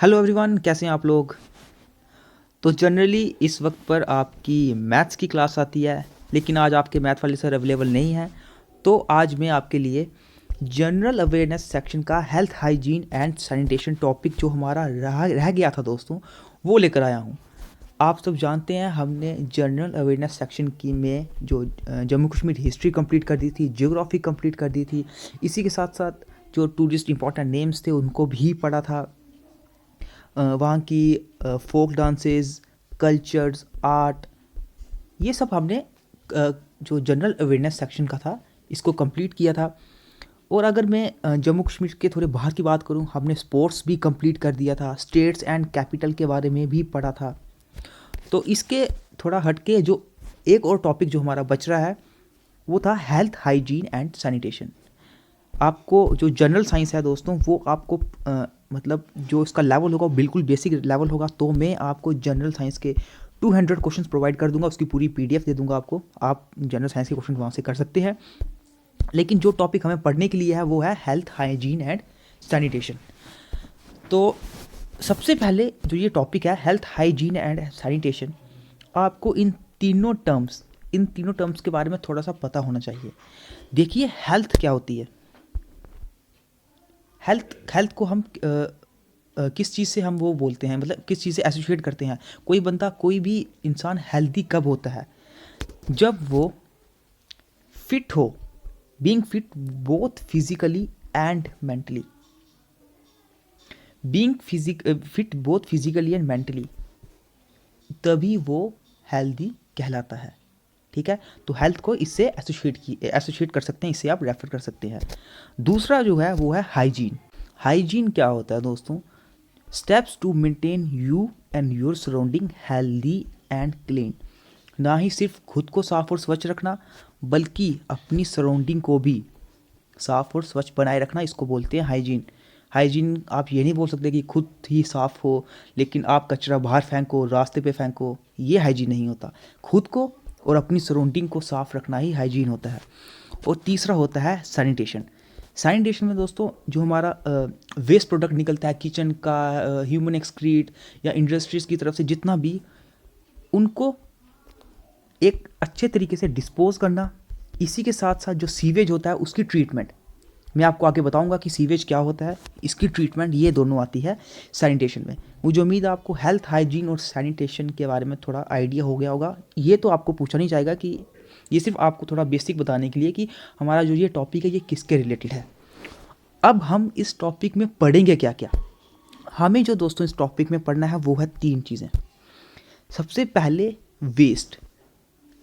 Hello everyone, कैसे हैं आप लोग। तो जनरली इस वक्त पर आपकी मैथ्स की क्लास आती है, लेकिन आज आपके मैथ वाले सर अवेलेबल नहीं हैं। तो आज मैं आपके लिए जनरल अवेयरनेस सेक्शन का health hygiene and sanitation topic जो हमारा रह गया था दोस्तों, वो लेकर आया हूँ। आप सब जानते हैं हमने जनरल अवेयरनेस सेक्शन की में जो जम्मू कश्मीर हिस्ट्री कंप्लीट कर दी थी, ज्योग्राफी कंप्लीट कर दी थी। इसी के साथ साथ जो टूरिस्ट इंपॉर्टेंट नेम्स थे उनको भी पढ़ा था। वहाँ की फोक डांसेस, कल्चर्स, आर्ट, ये सब हमने जो जनरल अवेयरनेस सेक्शन का था इसको कंप्लीट किया था। और अगर मैं जम्मू कश्मीर के थोड़े बाहर की बात करूँ, हमने स्पोर्ट्स भी कंप्लीट कर दिया था, स्टेट्स एंड कैपिटल के बारे में भी पढ़ा था। तो इसके थोड़ा हटके जो एक और टॉपिक जो हमारा बच रहा है वो था हेल्थ हाइजीन एंड सैनिटेशन। आपको जो जनरल साइंस है दोस्तों, वो आपको मतलब जो इसका लेवल होगा वो बिल्कुल बेसिक लेवल होगा। तो मैं आपको जनरल साइंस के 200 क्वेश्चंस प्रोवाइड कर दूंगा, उसकी पूरी पीडीएफ दे दूंगा आपको। आप जनरल साइंस के क्वेश्चन वहाँ से कर सकते हैं। लेकिन जो टॉपिक हमें पढ़ने के लिए है वो है हेल्थ हाइजीन एंड सैनिटेशन। तो सबसे पहले जो ये टॉपिक है हेल्थ हाइजीन एंड सैनिटेशन, आपको इन तीनों टर्म्स के बारे में थोड़ा सा पता होना चाहिए। देखिए, हेल्थ क्या होती है। हेल्थ को हम किस चीज़ से हम वो बोलते हैं, मतलब किस चीज़ से एसोसिएट करते हैं। कोई भी इंसान हेल्दी कब होता है? जब वो फिट हो, being fit both physically and mentally. Fit both physically and mentally, तभी वो हेल्दी कहलाता है। ठीक है, तो हेल्थ को इससे एसोसिएट कर सकते हैं, इससे आप रेफर कर सकते हैं। दूसरा जो है वो है हाइजीन। हाइजीन क्या होता है दोस्तों? Steps to maintain you and your surrounding healthy and clean. ना ही सिर्फ खुद को साफ और स्वच्छ रखना, बल्कि अपनी सराउंडिंग को भी साफ और स्वच्छ बनाए रखना, इसको बोलते हैं हाइजीन। हाइजीन आप ये नहीं बोल सकते कि खुद ही साफ हो लेकिन आप कचरा बाहर फेंको, रास्ते पे फेंको, ये हाइजीन नहीं होता। खुद को और अपनी सराउंडिंग को साफ रखना ही हाइजीन होता है। और तीसरा होता है सैनिटेशन। सैनिटेशन में दोस्तों जो हमारा वेस्ट प्रोडक्ट निकलता है किचन का, ह्यूमन एक्सक्रीट या इंडस्ट्रीज़ की तरफ से जितना भी, उनको एक अच्छे तरीके से डिस्पोज करना। इसी के साथ साथ जो सीवेज होता है उसकी ट्रीटमेंट, मैं आपको आगे बताऊंगा कि सीवेज क्या होता है, इसकी ट्रीटमेंट, ये दोनों आती है सैनिटेशन में। मुझे उम्मीद है आपको हेल्थ हाइजीन और सैनिटेशन के बारे में थोड़ा आइडिया हो गया होगा। ये तो आपको पूछा नहीं जाएगा कि ये सिर्फ आपको थोड़ा बेसिक बताने के लिए कि हमारा जो ये टॉपिक है ये किसके रिलेटेड है। अब हम इस टॉपिक में पढ़ेंगे क्या क्या। हमें जो दोस्तों इस टॉपिक में पढ़ना है वो है 3 चीज़ें। सबसे पहले वेस्ट।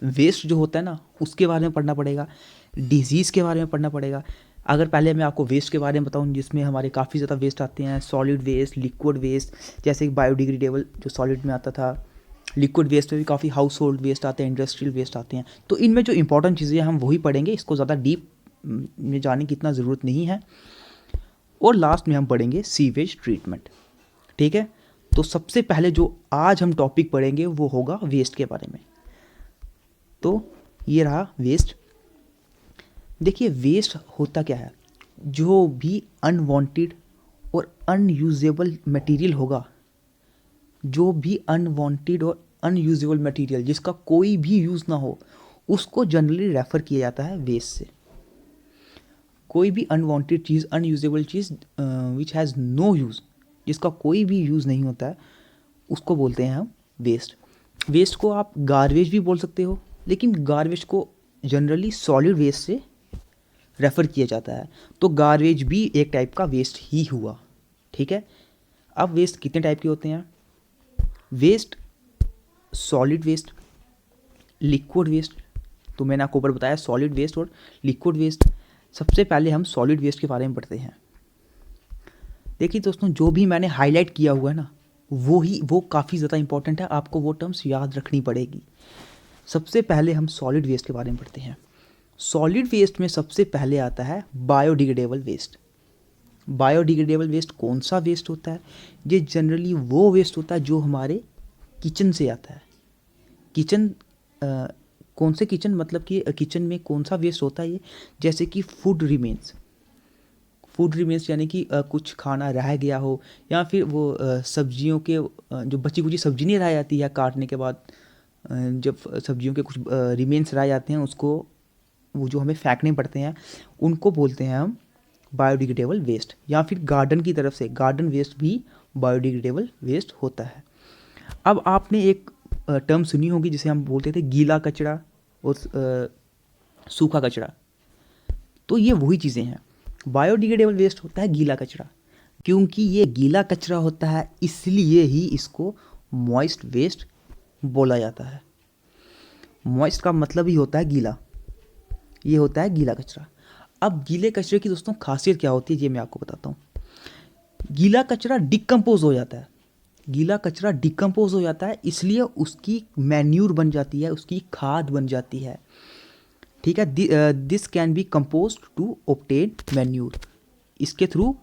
वेस्ट जो होता है ना उसके बारे में पढ़ना पड़ेगा। डिजीज़ के बारे में पढ़ना पड़ेगा। अगर पहले मैं आपको वेस्ट के बारे में बताऊं, जिसमें हमारे काफ़ी ज़्यादा वेस्ट आते हैं, सॉलिड वेस्ट, लिक्विड वेस्ट, जैसे बायोडिग्रेडेबल जो सॉलिड में आता था, लिक्विड वेस्ट में भी काफ़ी हाउस होल्ड वेस्ट आते हैं, इंडस्ट्रियल वेस्ट आते हैं। तो इनमें जो इंपॉर्टेंट चीज़ें हम वही पढ़ेंगे, इसको ज़्यादा डीप में जाने की इतना ज़रूरत नहीं है। और लास्ट में हम पढ़ेंगे सीवेज ट्रीटमेंट। ठीक है, तो सबसे पहले जो आज हम टॉपिक पढ़ेंगे वो होगा वेस्ट के बारे में। तो ये रहा वेस्ट। देखिए, वेस्ट होता क्या है? जो भी अनवांटेड और अनयूजेबल मटेरियल होगा, जो भी अनवांटेड और अनयूजेबल मटेरियल जिसका कोई भी यूज़ ना हो, उसको जनरली रेफ़र किया जाता है वेस्ट से। कोई भी अनवांटेड चीज़, अनयूजेबल चीज़ विच हैज़ नो यूज़, जिसका कोई भी यूज़ नहीं होता है, उसको बोलते हैं हम वेस्ट। वेस्ट को आप गार्बेज भी बोल सकते हो, लेकिन गार्बेज को जनरली सॉलिड वेस्ट से रेफ़र किया जाता है। तो गार्बेज भी एक टाइप का वेस्ट ही हुआ। ठीक है, अब वेस्ट कितने टाइप के होते हैं? Waste, solid waste, liquid waste. तो मैंने आपको ऊपर बताया सॉलिड वेस्ट और लिक्विड वेस्ट। सबसे पहले हम सॉलिड वेस्ट के बारे में पढ़ते हैं। देखिए दोस्तों, जो भी मैंने हाईलाइट किया हुआ है ना, वो काफ़ी ज़्यादा इंपॉर्टेंट है, आपको वो टर्म्स याद रखनी पड़ेगी। सबसे पहले हम सॉलिड वेस्ट के बारे में पढ़ते हैं। सॉलिड वेस्ट में सबसे पहले आता है बायोडिग्रेडेबल वेस्ट। बायोडिग्रेडेबल वेस्ट कौन सा वेस्ट होता है? ये जनरली वो वेस्ट होता है जो हमारे किचन से आता है। किचन कौन से किचन, मतलब कि किचन में कौन सा वेस्ट होता है ये? जैसे कि फूड फूड रिमेन्स यानी कि कुछ खाना रह गया हो, या फिर वो सब्जियों के जो बची कुची सब्जी नहीं रह जाती है काटने के बाद, जब सब्जियों के कुछ रिमेन्स रह जाते हैं उसको वो जो हमें फेंकने पड़ते हैं, उनको बोलते हैं हम बायोडिग्रेडेबल वेस्ट। या फिर गार्डन की तरफ से गार्डन वेस्ट भी बायोडिग्रेडेबल वेस्ट होता है। अब आपने एक टर्म सुनी होगी जिसे हम बोलते थे गीला कचरा और सूखा कचरा। तो ये वही चीज़ें हैं। बायोडिग्रेडेबल वेस्ट होता है गीला कचरा, क्योंकि ये गीला कचरा होता है इसलिए ही इसको मॉइस्ट वेस्ट बोला जाता है। मॉइस्ट का मतलब ही होता है गीला, ये होता है गीला कचरा। अब गीले कचरे की दोस्तों खासियत क्या होती है ये मैं आपको बताता हूँ। गीला कचरा डिकम्पोज हो जाता है, गीला कचरा डिकम्पोज हो जाता है इसलिए उसकी मैन्यूर बन जाती है, उसकी खाद बन जाती है। ठीक है, this can be compost to obtain manure. इसके थ्रू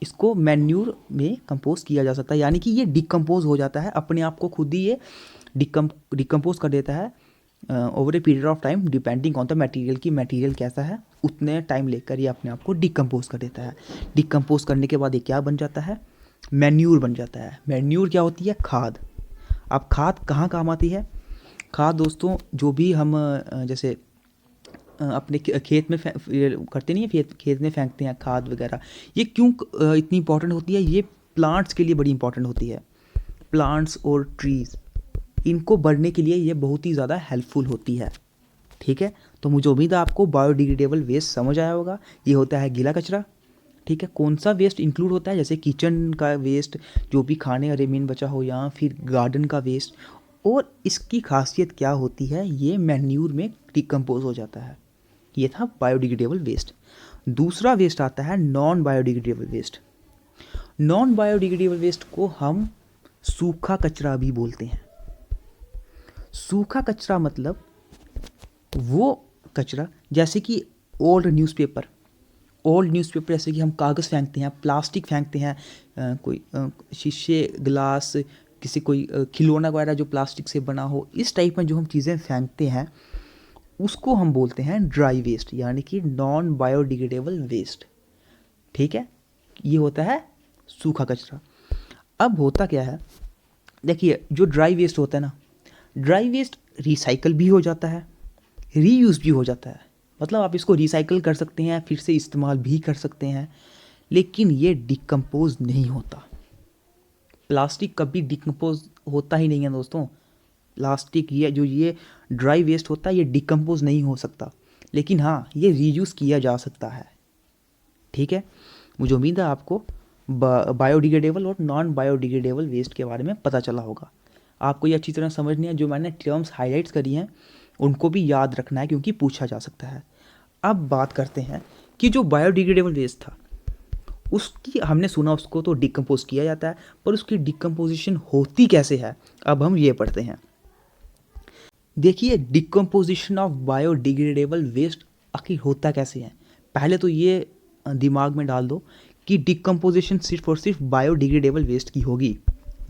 इसको मैन्यूर में कंपोज किया जा सकता है, यानी कि ये डिकम्पोज हो जाता है अपने आप को, खुद ही ये डिकम्पोज कर देता है over a period of time depending on the material की मटेरियल कैसा है, उतने टाइम लेकर ये अपने आप को डिकम्पोज कर देता है। डिकम्पोज करने के बाद ये क्या बन जाता है, मैन्यूर बन जाता है। मैन्यूर क्या होती है, खाद। अब खाद कहाँ काम आती है? खाद दोस्तों जो भी हम जैसे अपने खेत में करते नहीं है, खेत में फेंकते हैं खाद वगैरह, ये क्यों इतनी इंपॉर्टेंट होती है? ये प्लांट्स के लिए बड़ी इंपॉर्टेंट होती है। प्लांट्स और ट्रीज़, इनको बढ़ने के लिए ये बहुत ही ज़्यादा हेल्पफुल होती है। ठीक है, तो मुझे उम्मीद है आपको बायोडिग्रेडेबल वेस्ट समझ आया होगा। ये होता है गीला कचरा। ठीक है, कौन सा वेस्ट इंक्लूड होता है? जैसे किचन का वेस्ट, जो भी खाने का रिमेन बचा हो, या फिर गार्डन का वेस्ट। और इसकी खासियत क्या होती है, ये मैन्यूर में डिकम्पोज हो जाता है। ये था बायोडिग्रेडेबल वेस्ट। दूसरा वेस्ट आता है non biodegradable waste. Non biodegradable waste को हम सूखा कचरा भी बोलते हैं। सूखा कचरा मतलब वो कचरा जैसे कि ओल्ड न्यूज़पेपर जैसे कि हम कागज़ फेंकते हैं, प्लास्टिक फेंकते हैं, कोई शीशे गिलास, किसी कोई खिलौना वगैरह जो प्लास्टिक से बना हो, इस टाइप में जो हम चीज़ें फेंकते हैं उसको हम बोलते हैं ड्राई वेस्ट, यानी कि नॉन बायोडिग्रेडेबल वेस्ट। ठीक है, ये होता है सूखा कचरा। अब होता क्या है, देखिए जो ड्राई वेस्ट होता है ना, ड्राई वेस्ट रिसाइकल भी हो जाता है, रीयूज़ भी हो जाता है। मतलब आप इसको रिसाइकल कर सकते हैं, फिर से इस्तेमाल भी कर सकते हैं, लेकिन ये डिकम्पोज नहीं होता। प्लास्टिक कभी डिकम्पोज होता ही नहीं है दोस्तों। प्लास्टिक ये ड्राई वेस्ट होता है, ये डिकम्पोज नहीं हो सकता, लेकिन हाँ ये रीयूज़ किया जा सकता है। ठीक है, मुझे उम्मीद है आपको बायोडिग्रेडेबल और नॉन बायोडिग्रेडेबल वेस्ट के बारे में पता चला होगा। आपको ये अच्छी तरह समझनी है, जो मैंने टर्म्स हाईलाइट्स करी हैं उनको भी याद रखना है क्योंकि पूछा जा सकता है। अब बात करते हैं कि जो बायोडिग्रेडेबल वेस्ट था उसकी, हमने सुना उसको तो डिकम्पोज किया जाता है, पर उसकी डिकम्पोजिशन होती कैसे है, अब हम ये पढ़ते हैं। देखिए डिकम्पोजिशन ऑफ बायोडिग्रेडेबल वेस्ट आखिर होता कैसे है। पहले तो ये दिमाग में डाल दो कि डिकम्पोजिशन सिर्फ और सिर्फ बायोडिग्रेडेबल वेस्ट की होगी,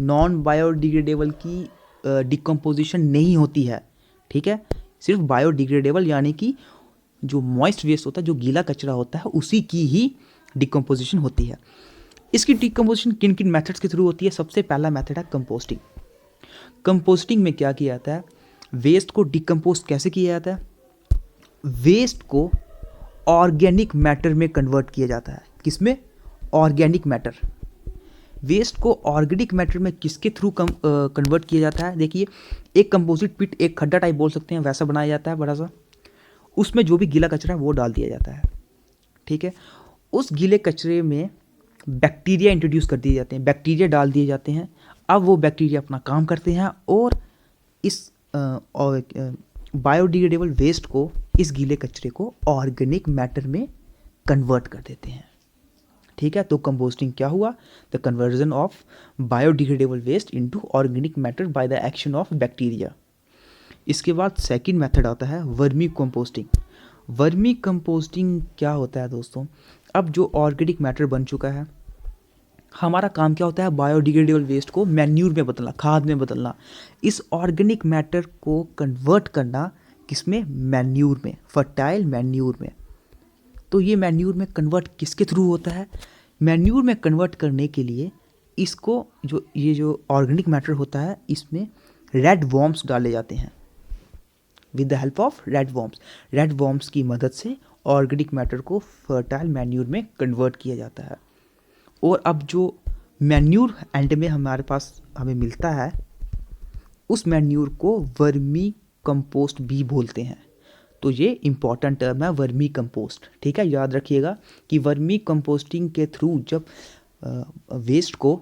नॉन बायोडिग्रेडेबल की डिकम्पोजिशन नहीं होती है। ठीक है, सिर्फ बायोडिग्रेडेबल यानी कि जो मॉइस्ट वेस्ट होता है, जो गीला कचरा होता है, उसी की ही डिकम्पोजिशन होती है। इसकी डिकम्पोजिशन किन किन मेथड्स के थ्रू होती है? सबसे पहला मेथड है कंपोस्टिंग। कंपोस्टिंग में क्या किया जाता है, वेस्ट को डिकम्पोज कैसे किया जाता है? वेस्ट को ऑर्गेनिक मैटर में कन्वर्ट किया जाता है। किसमें? Organic matter. वेस्ट को ऑर्गेनिक मैटर में किसके थ्रू कन्वर्ट किया जाता है? देखिए एक कंपोजिट पिट, एक खड्डा टाइप बोल सकते हैं, वैसा बनाया जाता है बड़ा सा, उसमें जो भी गीला कचरा है वो डाल दिया जाता है। ठीक है, उस गीले कचरे में बैक्टीरिया इंट्रोड्यूस कर दिए जाते हैं, बैक्टीरिया डाल दिए जाते हैं। अब वो बैक्टीरिया अपना काम करते हैं और इस बायोडिग्रेडेबल वेस्ट को, इस गीले कचरे को ऑर्गेनिक मैटर में कन्वर्ट कर देते हैं। ठीक है, तो कंपोस्टिंग क्या हुआ? The conversion of biodegradable waste into organic matter by the action of bacteria. इसके बाद सेकंड मेथड आता है वर्मी कंपोस्टिंग। वर्मी कंपोस्टिंग क्या होता है दोस्तों? अब जो ऑर्गेनिक मैटर बन चुका है, हमारा काम क्या होता है? बायोडिग्रेडेबल वेस्ट को मैन्यूर में बदलना, खाद में बदलना। इस ऑर्गेनिक मैटर को कन्वर्ट करना किसमें? मैन्यूर में, फर्टाइल मैन्यूर में। तो ये मैन्यूर में कन्वर्ट किसके थ्रू होता है? मैन्यूर में कन्वर्ट करने के लिए इसको जो ऑर्गेनिक मैटर होता है इसमें रेड वॉर्म्स डाले जाते हैं with the help of red worms. Red worms की मदद से ऑर्गेनिक मैटर को फर्टाइल मैन्यूर में कन्वर्ट किया जाता है। और अब जो मैन्यूर एंड में हमारे पास हमें मिलता है उस मैन्यूर को वर्मी कंपोस्ट भी बोलते हैं। तो ये इंपॉर्टेंट टर्म है वर्मी कंपोस्ट, ठीक है, याद रखिएगा कि वर्मी कंपोस्टिंग के थ्रू जब वेस्ट को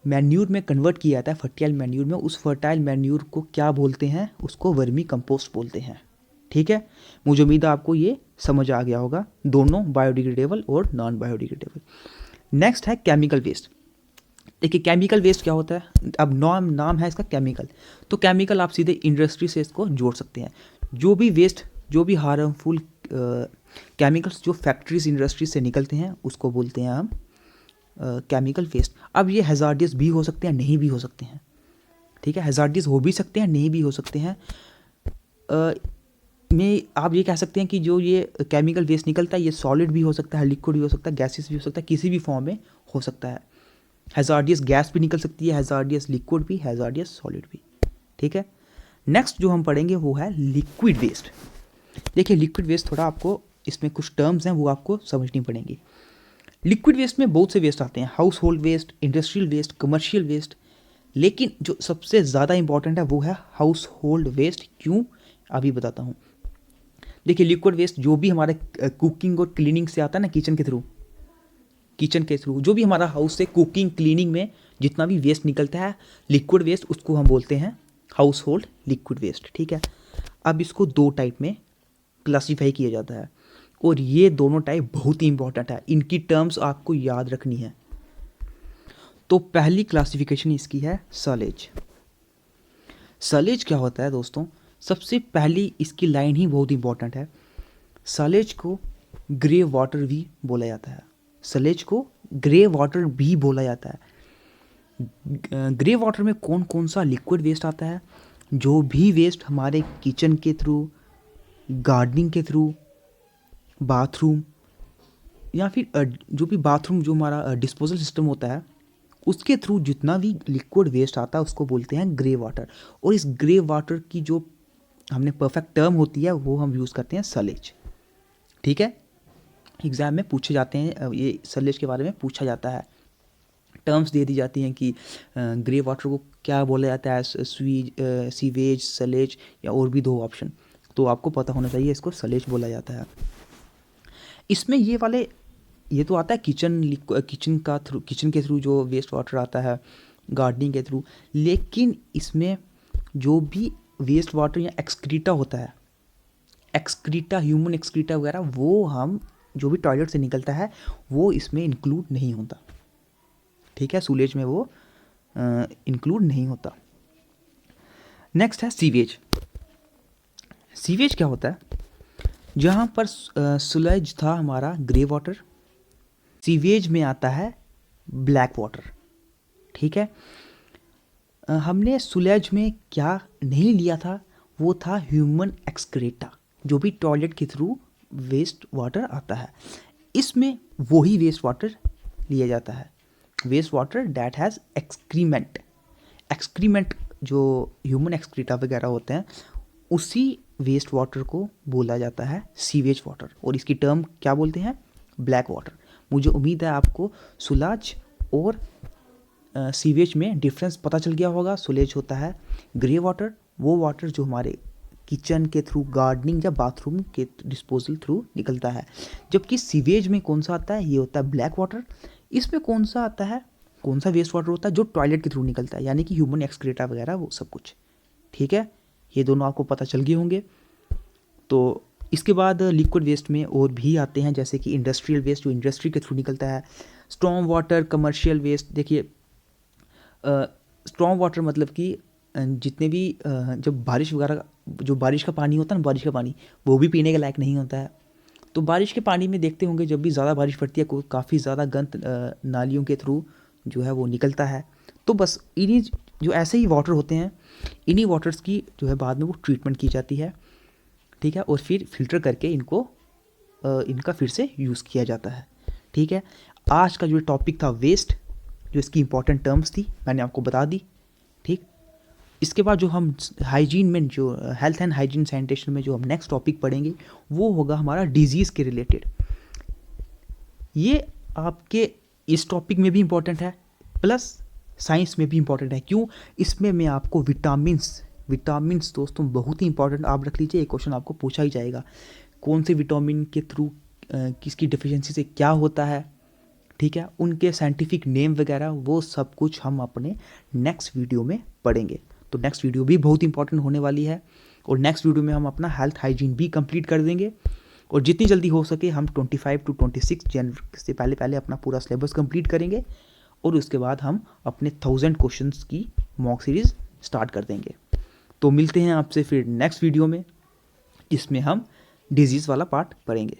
मैन्यूर में कन्वर्ट किया जाता है फर्टाइल मैन्यूर में, उस फर्टाइल मैन्यूर को क्या बोलते हैं? उसको वर्मी कंपोस्ट बोलते हैं, ठीक है। मुझे उम्मीद है आपको ये समझ आ गया होगा, दोनों बायोडिग्रेडेबल और नॉन बायोडिग्रेडेबल। नेक्स्ट है केमिकल वेस्ट। देखिए केमिकल वेस्ट क्या होता है, अब नाम है इसका केमिकल, तो केमिकल आप सीधे इंडस्ट्री से इसको जोड़ सकते हैं। जो भी वेस्ट, जो भी हार्मफुल केमिकल्स जो फैक्ट्रीज इंडस्ट्री से निकलते हैं उसको बोलते हैं हम केमिकल वेस्ट। अब ये हैजार्डियस भी हो सकते हैं, नहीं भी हो सकते हैं, ठीक है, हैजार्डियस हो भी सकते हैं, नहीं भी हो सकते हैं। में आप ये कह सकते हैं कि जो ये केमिकल वेस्ट निकलता है ये सॉलिड भी हो सकता है, लिक्विड भी हो सकता है, गैसेस भी हो सकता है, किसी भी फॉर्म में हो सकता है। हैजार्डियस गैस भी निकल सकती है, हैजार्डियस लिक्विड भी, हैजार्डियस सॉलिड भी, ठीक है। नेक्स्ट जो हम पढ़ेंगे वो है लिक्विड वेस्ट। देखिए लिक्विड वेस्ट थोड़ा आपको इसमें कुछ टर्म्स हैं वो आपको समझनी पड़ेंगी। लिक्विड वेस्ट में बहुत से वेस्ट आते हैं, household waste, industrial waste, commercial waste, लेकिन जो सबसे ज़्यादा इंपॉर्टेंट है वो है हाउस होल्ड वेस्ट। क्यों, अभी बताता हूँ। देखिए लिक्विड वेस्ट जो भी हमारे कुकिंग और क्लीनिंग से आता है ना, किचन के थ्रू जो भी हमारा हाउस से कुकिंग क्लीनिंग में जितना भी वेस्ट निकलता है लिक्विड वेस्ट, उसको हम बोलते हैं हाउस होल्ड लिक्विड वेस्ट, ठीक है। अब इसको दो टाइप में क्लासीफाई किया जाता है और ये दोनों टाइप बहुत ही इंपॉर्टेंट है, इनकी टर्म्स आपको याद रखनी है। तो पहली क्लासिफिकेशन इसकी है सलेज। सलेज क्या होता है दोस्तों? सबसे पहली इसकी लाइन ही बहुत इंपॉर्टेंट है। सलेज को ग्रे वाटर भी बोला जाता है, सलेज को ग्रे वाटर भी बोला जाता है। ग्रे वाटर में कौन कौन सा लिक्विड वेस्ट आता है? जो भी वेस्ट हमारे किचन के थ्रू, गार्डनिंग के थ्रू, बाथरूम या फिर जो भी बाथरूम जो हमारा डिस्पोजल सिस्टम होता है उसके थ्रू जितना भी लिक्विड वेस्ट आता है उसको बोलते हैं ग्रे वाटर। और इस ग्रे वाटर की जो हमने परफेक्ट टर्म होती है वो हम यूज़ करते हैं सलेज, ठीक है। एग्ज़ाम में पूछे जाते हैं, ये सलेज के बारे में पूछा जाता है, टर्म्स दे दी जाती हैं कि ग्रे वाटर को क्या बोला जाता है, सीवेज, सलेज या और भी दो ऑप्शन, तो आपको पता होना चाहिए इसको सलेज बोला जाता है। इसमें ये तो आता है किचन के थ्रू जो वेस्ट वाटर आता है, गार्डनिंग के थ्रू, लेकिन इसमें जो भी वेस्ट वाटर या एक्सक्रीटा होता है, एक्सक्रीटा, ह्यूमन एक्सक्रीटा वगैरह, वो हम जो भी टॉयलेट से निकलता है वो इसमें इंक्लूड नहीं होता, ठीक है, सूलेज में वो इंक्लूड नहीं होता। नेक्स्ट है सीवेज। सीवेज क्या होता है? जहाँ पर सुलेज था हमारा ग्रे वाटर, सीवेज में आता है ब्लैक वाटर, ठीक है। हमने सुलेज में क्या नहीं लिया था, वो था ह्यूमन एक्सक्रेटा, जो भी टॉयलेट के थ्रू वेस्ट वाटर आता है, इसमें वही वेस्ट वाटर लिया जाता है, वेस्ट वाटर दैट हैज़ एक्सक्रीमेंट। एक्सक्रीमेंट जो ह्यूमन एक्सक्रीटा वगैरह होते हैं उसी वेस्ट वाटर को बोला जाता है सीवेज वाटर, और इसकी टर्म क्या बोलते हैं? Black water. मुझे उम्मीद है आपको सुलाज और सीवेज में डिफरेंस पता चल गया होगा। सुलेज होता है ग्रे वाटर, वो वाटर जो हमारे किचन के थ्रू, गार्डनिंग या बाथरूम के डिस्पोजल थ्रू निकलता है, जबकि सीवेज में कौन सा आता है? ये होता है ब्लैक वाटर। इसमें कौन सा आता है, कौन सा वेस्ट वाटर होता है? जो टॉयलेट के थ्रू निकलता है, यानी कि ह्यूमन एक्सक्रीटा वगैरह वो सब कुछ, ठीक है। ये दोनों आपको पता चल गए होंगे। तो इसके बाद लिक्विड वेस्ट में और भी आते हैं, जैसे कि इंडस्ट्रियल वेस्ट जो इंडस्ट्री के थ्रू निकलता है, स्टॉर्म वाटर, कमर्शियल वेस्ट। देखिए स्टॉर्म वाटर मतलब कि जितने भी जब बारिश वगैरह, जो बारिश का पानी होता है ना, बारिश का पानी वो भी पीने के लायक नहीं होता है। तो बारिश के पानी में देखते होंगे जब भी ज़्यादा बारिश पड़ती है काफ़ी ज़्यादा गंद नालियों के थ्रू जो है वो निकलता है। तो बस इन्हीं जो ऐसे ही वाटर होते हैं, इन्हीं वाटर्स की जो है बाद में वो ट्रीटमेंट की जाती है, ठीक है, और फिर फिल्टर करके इनको इनका फिर से यूज़ किया जाता है। ठीक है, आज का जो टॉपिक था वेस्ट, जो इसकी इंपॉर्टेंट टर्म्स थी मैंने आपको बता दी। ठीक, इसके बाद जो हम हाइजीन में, जो हेल्थ एंड हाइजीन सैनिटेशन में जो हम नेक्स्ट टॉपिक पढ़ेंगे वो होगा हमारा डिजीज़ के रिलेटेड। ये आपके इस टॉपिक में भी इम्पॉर्टेंट है प्लस साइंस में भी इम्पॉर्टेंट है। क्यों? इसमें मैं आपको विटामिन्स दोस्तों बहुत ही इंपॉर्टेंट, आप रख लीजिए, एक क्वेश्चन आपको पूछा ही जाएगा, कौन से विटामिन के थ्रू किसकी डिफिशियंसी से क्या होता है। ठीक है, उनके साइंटिफिक नेम वगैरह वो सब कुछ हम अपने नेक्स्ट वीडियो में पढ़ेंगे। तो नेक्स्ट वीडियो भी बहुत इंपॉर्टेंट होने वाली है और नेक्स्ट वीडियो में हम अपना हेल्थ हाइजीन भी कंप्लीट कर देंगे और जितनी जल्दी हो सके हम 25 to 26 जनवरी से पहले पहले अपना पूरा सिलेबस कंप्लीट करेंगे और उसके बाद हम अपने 1000 क्वेश्चंस की मॉक सीरीज़ स्टार्ट कर देंगे। तो मिलते हैं आपसे फिर नेक्स्ट वीडियो में, इसमें हम डिजीज़ वाला पार्ट पढ़ेंगे।